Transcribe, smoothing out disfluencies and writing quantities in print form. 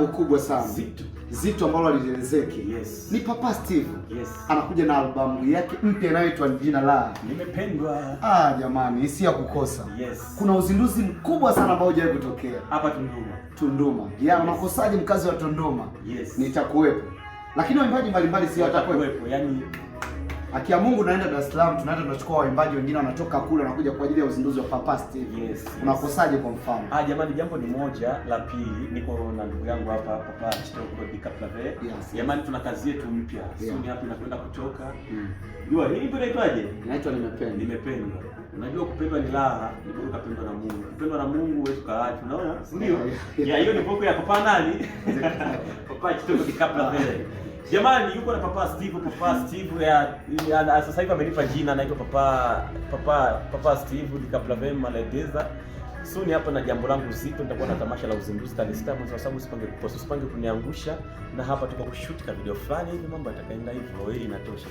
Kubwa sana. Zito ambalo alielezeki. Yes. Ni Papa Steve. Yes. Anakuja na albamu yake mpya inayoitwa Jina La Nimependwa. Jamani, si ya kukosa. Yes. Kuna uzinduzi mkubwa sana ambao hujawahi kutokea Hapa Tunduma. Yes. Unakosaje mkazi wa Tunduma? Yes. Nitakuwepo. Lakini waimbaji mbalimbali si watakuwepo. Yaani Akia Mungu naenda Dar es Salaam, tunaenda tunachukua waimbaji wengine wanatoka kule wanakuja kwa ajili ya uzinduzi wa Papa Steve. Yes. Unakosaje kwa mfano? Jamani, jambo ni moja, la pili niko na ndugu yangu hapa Papa Chitoko Dikaplave. Yes. Jamani, tuna kazi yetu mpya. Yeah. Sio hapa inakwenda kutoka. Jua hii ndio inaitwaje? Inaitwa Nimependwa. Nimependwa. Unajua kupendwa ni raha, ni bora kupendwa na Mungu. Kupendwa na Mungu wewe tukaacha, unaona? Ndio. Ya hiyo ni poko ya Papa nani? Papa Chitoko Dikaplave. Jamani, yuko na Papa Steve ya sasa hivi amenipa jina, anaitwa Papa Steve Dikaplave Maledeza. So ni hapa na jambo langu zito, nitakuwa na tamasha la uzinduzi tarehe 6 mwezi wa 7, usipange kuniangusha, na hapa tuko kushoot ka video fulani hivi, mambo yatakaenda hivyo, hii inatosha.